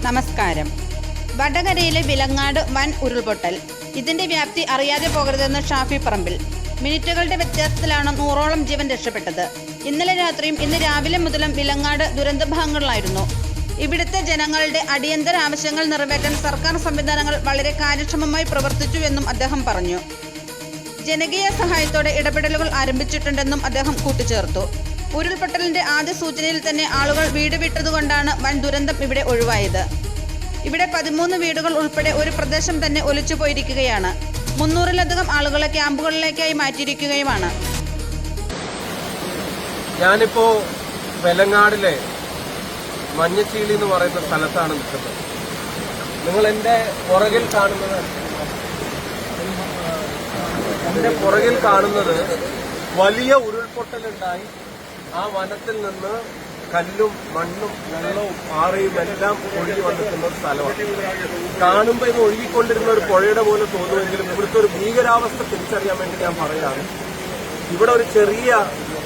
നമസ്കാരം. വടകരയിലെ വിലങ്ങാട് വൻ ഉരുൾപൊട്ടൽ. ഇതിന്റെ വ്യാപ്തി അറിയാതെ പോകരുതെന്ന് ഷാഫി പറമ്പിൽ. മിനിറ്റുകളുടെ വ്യത്യാസത്തിലാണ് 100ഓളം ജീവൻ രക്ഷപ്പെട്ടത്. ഇന്നലെ രാത്രിയും ഇന്ന് രാവിലെ മുതലും വിലങ്ങാട് ദുരന്തഭാഗങ്ങളിലായിരുന്നു. ഇവിടുത്തെ ജനങ്ങളുടെ അടിയന്തര ആവശ്യങ്ങൾ നിറവേറ്റാൻ സർക്കാർ സംവിധാനങ്ങൾ വളരെ കാര്യക്ഷമമായി പ്രവർത്തിച്ചുവെന്നും അദ്ദേഹം പറഞ്ഞു. ജനകീയ സഹായത്തോടെ ഇടപെടലുകൾ ആരംഭിച്ചിട്ടുണ്ടെന്നും അദ്ദേഹം കൂട്ടിച്ചേർത്തു. ഉരുൾപൊട്ടലിന്റെ ആദ്യ സൂചനയിൽ തന്നെ ആളുകൾ വീട് വിട്ടതുകൊണ്ടാണ് വൻ ദുരന്തം ഇവിടെ ഒഴിവായത്. ഇവിടെ 13 വീടുകൾ ഉൾപ്പെടെ ഒരു പ്രദേശം തന്നെ ഒലിച്ചു പോയിരിക്കുകയാണ്. 300-ലധികം ആളുകളെ ക്യാമ്പുകളിലേക്കായി മാറ്റിയിരിക്കുകയുമാണ്. ഞാനിപ്പോ വെലങ്ങാടിലെ മഞ്ഞച്ചീളി എന്ന് പറയുന്ന സ്ഥലത്താണ് നിൽക്കുന്നത്. നിങ്ങൾ എന്റെ പുറകിൽ കാണുന്നത് വലിയ ഉരുൾപൊട്ടലുണ്ടായി ആ വനത്തിൽ നിന്ന് കല്ലും മണ്ണും വെള്ളവും പാറയും എല്ലാം ഒഴുകി വന്നിട്ടുന്ന ഒരു സ്ഥലമാണ്. കാണുമ്പോൾ ഇത് ഒഴുകിക്കൊണ്ടിരുന്ന ഒരു പുഴയുടെ പോലെ തോന്നുമെങ്കിലും ഇവിടുത്തെ ഒരു ഭീകരാവസ്ഥ തിരിച്ചറിയാൻ വേണ്ടി ഞാൻ പറയുകയാണ്. ഇവിടെ ഒരു ചെറിയ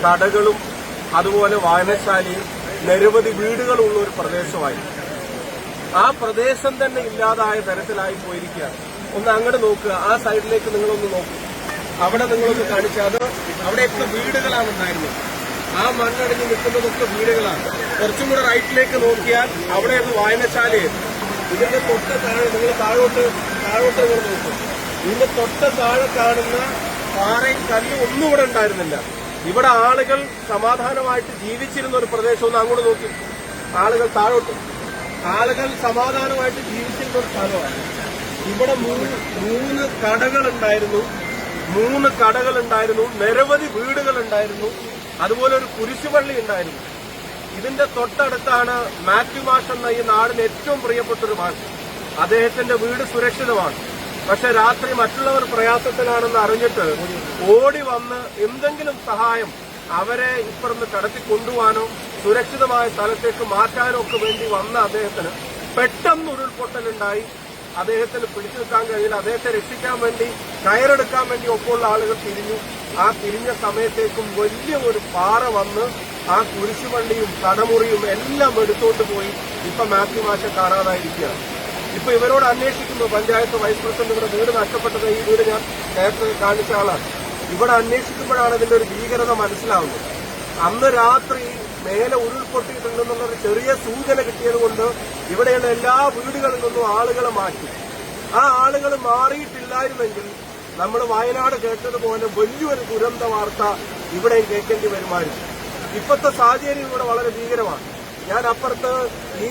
കടകളും അതുപോലെ വായനശാലയും നിരവധി വീടുകളുള്ള ഒരു പ്രദേശമായി. ആ പ്രദേശം തന്നെ ഇല്ലാതായ തരത്തിലായി പോയിരിക്കുകയാണ്. ഒന്ന് അങ്ങോട്ട് നോക്കുക, ആ സൈഡിലേക്ക് നിങ്ങളൊന്ന് നോക്കുക. അവിടെ നിങ്ങളൊന്ന് കാണിച്ചാൽ അവിടെയൊക്കെ വീടുകളാണ് ഉണ്ടായിരുന്നത്. ആ മണ്ണടിഞ്ഞ് നിൽക്കുന്നതൊക്കെ വീടുകളാണ്. കുറച്ചും കൂടെ റൈറ്റിലേക്ക് നോക്കിയാൽ അവിടെ ഒരു വായനശാലയാണ്. ഇതിന്റെ തൊട്ട് താഴെ നിങ്ങൾ താഴോട്ട് നിങ്ങൾ നോക്കും. ഇതിന്റെ തൊട്ട് താഴെ കാണുന്ന പാറയും കല്ലും ഒന്നും ഇവിടെ ഉണ്ടായിരുന്നില്ല. ഇവിടെ ആളുകൾ സമാധാനമായിട്ട് ജീവിച്ചിരുന്ന ഒരു പ്രദേശം. ഒന്ന് അങ്ങോട്ട് നോക്കി, ആളുകൾ സമാധാനമായിട്ട് ജീവിച്ചിരുന്ന ഒരു സ്ഥലമാണ്. ഇവിടെ മൂന്ന് കടകളുണ്ടായിരുന്നു, നിരവധി വീടുകളുണ്ടായിരുന്നു, അതുപോലെ ഒരു കുരിശുപള്ളി ഉണ്ടായിരുന്നു. ഇതിന്റെ തൊട്ടടുത്താണ് മാത്യു മാഷ് എന്ന ഈ നാടിന് ഏറ്റവും പ്രിയപ്പെട്ടൊരു മാഷ്. അദ്ദേഹത്തിന്റെ വീട് സുരക്ഷിതമാണ്. പക്ഷെ രാത്രി മറ്റുള്ളവർ പ്രയാസത്തിലാണെന്ന് അറിഞ്ഞിട്ട് ഓടി വന്ന് എന്തെങ്കിലും സഹായം അവരെ ഇപ്പുറന്ന് കടത്തി കൊണ്ടുപോകാനോ സുരക്ഷിതമായ സ്ഥലത്തേക്ക് മാറ്റാനോ ഒക്കെ വേണ്ടി വന്ന അദ്ദേഹത്തിന് പെട്ടെന്ന് ഉരുൾപൊട്ടലുണ്ടായി. അദ്ദേഹത്തിന് പിടിച്ചു നിൽക്കാൻ കഴിയില്ല. അദ്ദേഹത്തെ രക്ഷിക്കാൻ വേണ്ടി കയറെടുക്കാൻ വേണ്ടി ഒപ്പമുള്ള ആളുകൾ തിരിഞ്ഞു. ആ തിരിഞ്ഞ സമയത്തേക്കും വലിയ ഒരു പാറ വന്ന് ആ കുരിശുപള്ളിയും കടമുറിയും എല്ലാം എടുത്തുകൊണ്ട് പോയി. ഇപ്പൊ മാത്യു മാഷെ കാണാതായിരിക്കുകയാണ്. ഇപ്പൊ ഇവരോട് അന്വേഷിക്കുന്നു. പഞ്ചായത്ത് വൈസ് പ്രസിഡന്റ് ഇവിടെ വീട് നഷ്ടപ്പെട്ടത്, ഈ വീട് ഞാൻ നേരത്തെ കാണിച്ച ആളാണ്. ഇവിടെ അന്വേഷിക്കുമ്പോഴാണ് ഇതിന്റെ ഒരു ഭീകരത മനസ്സിലാവുന്നത്. അന്ന് രാത്രി മേലെ ഉരുൾപൊട്ടിയിട്ടുണ്ടെന്നുള്ളൊരു ചെറിയ സൂചന കിട്ടിയതുകൊണ്ട് ഇവിടെയുള്ള എല്ലാ വീടുകളിൽ നിന്നും ആളുകളെ മാറ്റി. ആ ആളുകൾ മാറിയിട്ടില്ലായിരുന്നെങ്കിൽ നമ്മൾ വയനാട് കേട്ടതുപോലെ വലിയൊരു ദുരന്ത വാർത്ത ഇവിടെയും കേൾക്കേണ്ടി വരുമായിരുന്നു. ഇപ്പോഴത്തെ സാഹചര്യം ഇവിടെ വളരെ ഭീകരമാണ്. ഞാൻ അപ്പുറത്ത് ഈ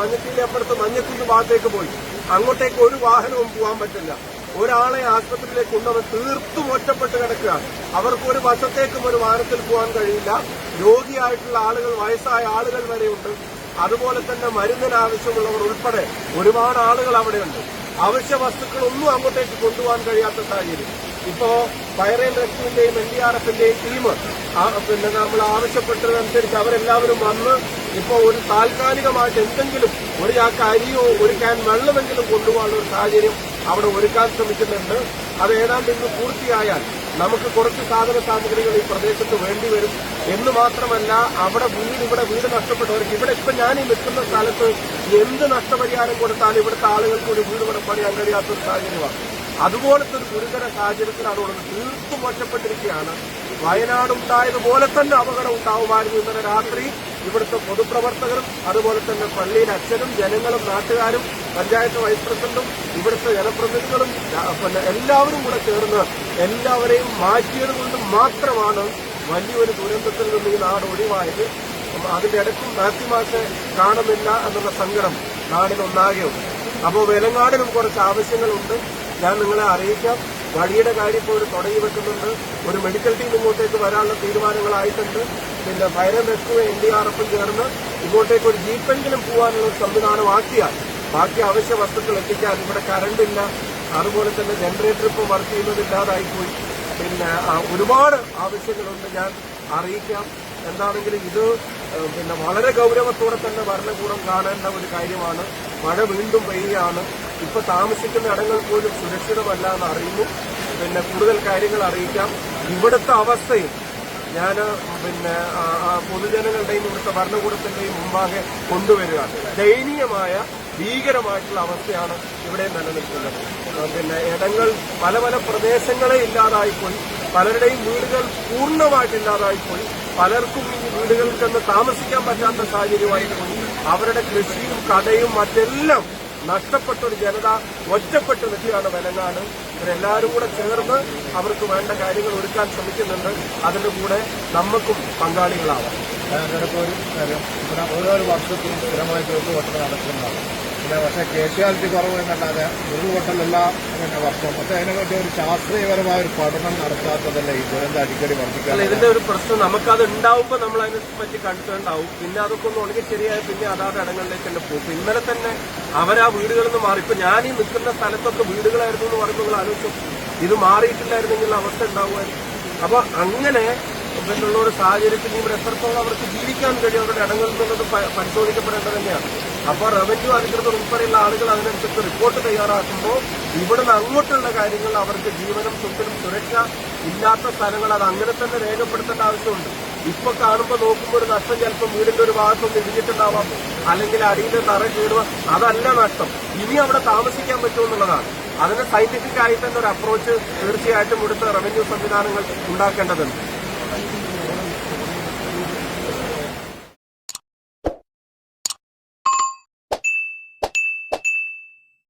മഞ്ഞച്ചീലി അപ്പുറത്ത് മഞ്ഞക്കുന്ന് ഭാഗത്തേക്ക് പോയി. അങ്ങോട്ടേക്ക് ഒരു വാഹനവും പോകാൻ പറ്റില്ല. ഒരാളെ ആശുപത്രിയിലേക്ക് കൊണ്ടുവന്ന് തീർത്തും ഒറ്റപ്പെട്ട് കിടക്കുകയാണ്. അവർക്ക് ഒരു വശത്തേക്കും ഒരു വാഹനത്തിൽ പോകാൻ കഴിയില്ല. രോഗിയായിട്ടുള്ള ആളുകൾ, വയസ്സായ ആളുകൾ വരെയുണ്ട്. അതുപോലെ തന്നെ മരുന്നിന് ആവശ്യമുള്ളവർ ഉൾപ്പെടെ ഒരുപാട് ആളുകൾ അവിടെയുണ്ട്. അവശ്യ വസ്തുക്കളൊന്നും അങ്ങോട്ടേക്ക് കൊണ്ടുപോകാൻ കഴിയാത്ത സാഹചര്യം. ഇപ്പോ ഫയർ ആൻഡ് റെസ്ക്യൂവിന്റെയും NDRFന്റെയും ടീം നമ്മൾ ആവശ്യപ്പെട്ടതനുസരിച്ച് അവരെല്ലാവരും വന്ന് ഇപ്പോ ഒരു താൽക്കാലികമായിട്ട് എന്തെങ്കിലും ഒരു ചാക്ക് അരിയോ ഒരു ക്യാൻ വെള്ളമെങ്കിലും കൊണ്ടുപോകാനുള്ള ഒരു സാഹചര്യം അവിടെ ഒരുക്കാൻ ശ്രമിക്കുന്നുണ്ട്. അത് ഏതാണ്ട് ഇന്ന് പൂർത്തിയായാൽ നമുക്ക് കുറച്ച് സാധന സാമഗ്രികൾ ഈ പ്രദേശത്ത് വേണ്ടിവരും. എന്ന് മാത്രമല്ല, ഇവിടെ വീട് നഷ്ടപ്പെട്ടവർക്ക് ഇവിടെ ഇപ്പൊ ഞാൻ ഈ നിൽക്കുന്ന സ്ഥലത്ത് എന്ത് നഷ്ടപരിഹാരം കൊടുത്താലും ഇവിടുത്തെ ആളുകൾക്ക് ഒരു വീട് ഇവിടെ പണിയാൻ കഴിയാത്തൊരു സാഹചര്യമാണ്. അതുപോലത്തെ ഒരു ഗുരുതര സാഹചര്യത്തിലാണ് ഉള്ളത്. തീർത്തും ഒറ്റപ്പെട്ടിരിക്കുകയാണ്. വയനാടുണ്ടായതുപോലെ തന്നെ അപകടം ഉണ്ടാവുമായിരുന്നു. ഇന്നലെ രാത്രി ഇവിടുത്തെ പൊതുപ്രവർത്തകരും അതുപോലെ തന്നെ പള്ളിയിലെ അച്ഛനും ജനങ്ങളും നാട്ടുകാരും പഞ്ചായത്ത് വൈസ് പ്രസിഡന്റും ഇവിടുത്തെ ജനപ്രതിനിധികളും എല്ലാവരും കൂടെ ചേർന്ന് എല്ലാവരെയും മാറ്റിയത് കൊണ്ട് മാത്രമാണ് വലിയൊരു ദുരന്തത്തിൽ നിന്ന് ഈ നാട് ഒഴിവായത്. അതിന്റെ ഇടയ്ക്കും മാത്യു മാഷെ കാണുന്നില്ല എന്നുള്ള സങ്കടം നാടിനൊന്നാകെയുണ്ട്. അപ്പോൾ വെലങ്ങാടിനും കുറച്ച് ആവശ്യങ്ങളുണ്ട്. ഞാൻ നിങ്ങളെ അറിയിക്കാം. വഴിയുടെ കാര്യം ഇപ്പോൾ തുടങ്ങി വെക്കുന്നുണ്ട്. ഒരു മെഡിക്കൽ ടീം ഇങ്ങോട്ടേക്ക് വരാനുള്ള തീരുമാനങ്ങളായിട്ടുണ്ട്. ഫയർ ആൻഡ് റെസ്ക്യൂ NDRFും ചേർന്ന് ഇങ്ങോട്ടേക്ക് ഒരു ജീപ്പെങ്കിലും പോകാനുള്ള സംവിധാനമാക്കിയാൽ ബാക്കി അവശ്യ വസ്തുക്കൾ എത്തിക്കാൻ. ഇവിടെ കറണ്ടില്ല, അതുപോലെ തന്നെ ജനറേറ്റർ ഇപ്പോൾ വർക്ക് ചെയ്യുന്നതില്ലാതായിപ്പോയി. ഒരുപാട് ആവശ്യങ്ങളുണ്ട്. ഞാൻ അറിയിക്കാം. എന്താണെങ്കിലും ഇത് വളരെ ഗൗരവത്തോടെ തന്നെ ഭരണകൂടം കാണേണ്ട ഒരു കാര്യമാണ്. മഴ വീണ്ടും പെയ്യുകയാണ്. ഇപ്പൊ താമസിക്കുന്ന ഇടങ്ങൾ പോലും സുരക്ഷിതമല്ല എന്ന് അറിയുന്നു. കൂടുതൽ കാര്യങ്ങൾ അറിയിക്കാം. ഇവിടുത്തെ അവസ്ഥയും ഞാൻ പൊതുജനങ്ങളുടെയും ഇവിടുത്തെ ഭരണകൂടത്തിന്റെയും മുമ്പാകെ കൊണ്ടുവരിക. ദയനീയമായ ഭീകരമായിട്ടുള്ള അവസ്ഥയാണ് ഇവിടെ നിലനിൽക്കുന്നത്. പിന്നെ ഇടങ്ങൾ പല പല പ്രദേശങ്ങളെ ഇല്ലാതായിപ്പോയി, പലരുടെയും വീടുകൾ പൂർണ്ണമായിട്ട് ഇല്ലാതായിപ്പോയി, പലർക്കും ഈ വീടുകളിൽ ചെന്ന് താമസിക്കാൻ പറ്റാത്ത സാഹചര്യമായിപ്പോയി. അവരുടെ കൃഷിയും കടയും മറ്റെല്ലാം നഷ്ടപ്പെട്ട ഒരു ജനത ഒറ്റപ്പെട്ട് നിൽക്കുകയാണ് വെലങ്ങാട്. ഇവരെല്ലാവരും കൂടെ ചേർന്ന് അവർക്ക് വേണ്ട കാര്യങ്ങൾ ഒരുക്കാൻ ശ്രമിക്കുന്നുണ്ട്. അതിന്റെ കൂടെ നമുക്കും പങ്കാളികളാവാം. ഓരോ വർഷത്തിലും സ്ഥിരമായിട്ട് ഉരുൾപൊട്ടൽ നടക്കുന്നതാണ്. പക്ഷേ കേഷ്വാലിറ്റി കുറവ് എന്നല്ലാതെ ഉരുൾപൊട്ടലല്ല വർഷം. പക്ഷേ അതിനെപ്പറ്റി ഒരു ശാസ്ത്രീയപരമായ ഒരു പഠനം നടത്താത്തതല്ല ഈ ദുരന്തം അടിക്കടി വർദ്ധിക്കാൻ. ഇതിന്റെ ഒരു പ്രശ്നം നമുക്കത് ഉണ്ടാവുമ്പോൾ നമ്മൾ അതിനെ പറ്റി കണ്ടിട്ടുണ്ടാവും. പിന്നെ അതൊക്കെ ഒന്ന് ഉണങ്ങി ശരിയായ പിന്നെ അതാത് ഇടങ്ങളിലേക്ക് തന്നെ പോകും. ഇന്നലെ തന്നെ അവരാ വീടുകളിൽ നിന്ന് മാറി. ഇപ്പൊ ഞാൻ ഈ നിൽക്കുന്ന സ്ഥലത്തൊക്കെ വീടുകളായിരുന്നു എന്ന് പറയുമ്പോൾ ആലോചിച്ചു, ഇത് മാറിയിട്ടില്ലായിരുന്നെങ്കിൽ അവസ്ഥ ഉണ്ടാവുമായിരുന്നു. അപ്പൊ അങ്ങനെ പിന്നുള്ള ഒരു സാഹചര്യത്തിൽ ഇവിടെ എത്രത്തോളം അവർക്ക് ജീവിക്കാൻ കഴിയും അവരുടെ ഇടങ്ങളിൽ നിന്നുള്ളത് പരിശോധിക്കപ്പെടേണ്ടത് തന്നെയാണ്. അപ്പൊ റവന്യൂ അധികൃതർ ഉൾപ്പെടെയുള്ള ആളുകൾ അതിനനുസരിച്ച് റിപ്പോർട്ട് തയ്യാറാക്കുമ്പോൾ ഇവിടുന്ന് അങ്ങോട്ടുള്ള കാര്യങ്ങൾ അവർക്ക് ജീവനും സ്വത്തിനും സുരക്ഷ ഇല്ലാത്ത സ്ഥലങ്ങൾ അത് അങ്ങനെ തന്നെ രേഖപ്പെടുത്തേണ്ട ആവശ്യമുണ്ട്. ഇപ്പൊ കാണുമ്പോൾ നോക്കുമ്പോൾ ഒരു നഷ്ടം ചിലപ്പോൾ വീടിന്റെ ഒരു ഭാഗത്തൊന്ന് ഇടിഞ്ഞിട്ടുണ്ടാവാം, അല്ലെങ്കിൽ അടിയിൽ തറ കീറുക, അതല്ല നഷ്ടം. ഇനി അവിടെ താമസിക്കാൻ പറ്റുമെന്നുള്ളതാണ്. അതിന് സയന്റിഫിക് ആയി തന്നെ ഒരു അപ്രോച്ച് തീർച്ചയായിട്ടും ഇവിടുത്തെ റവന്യൂ സംവിധാനങ്ങൾ ഉണ്ടാക്കേണ്ടതുണ്ട്.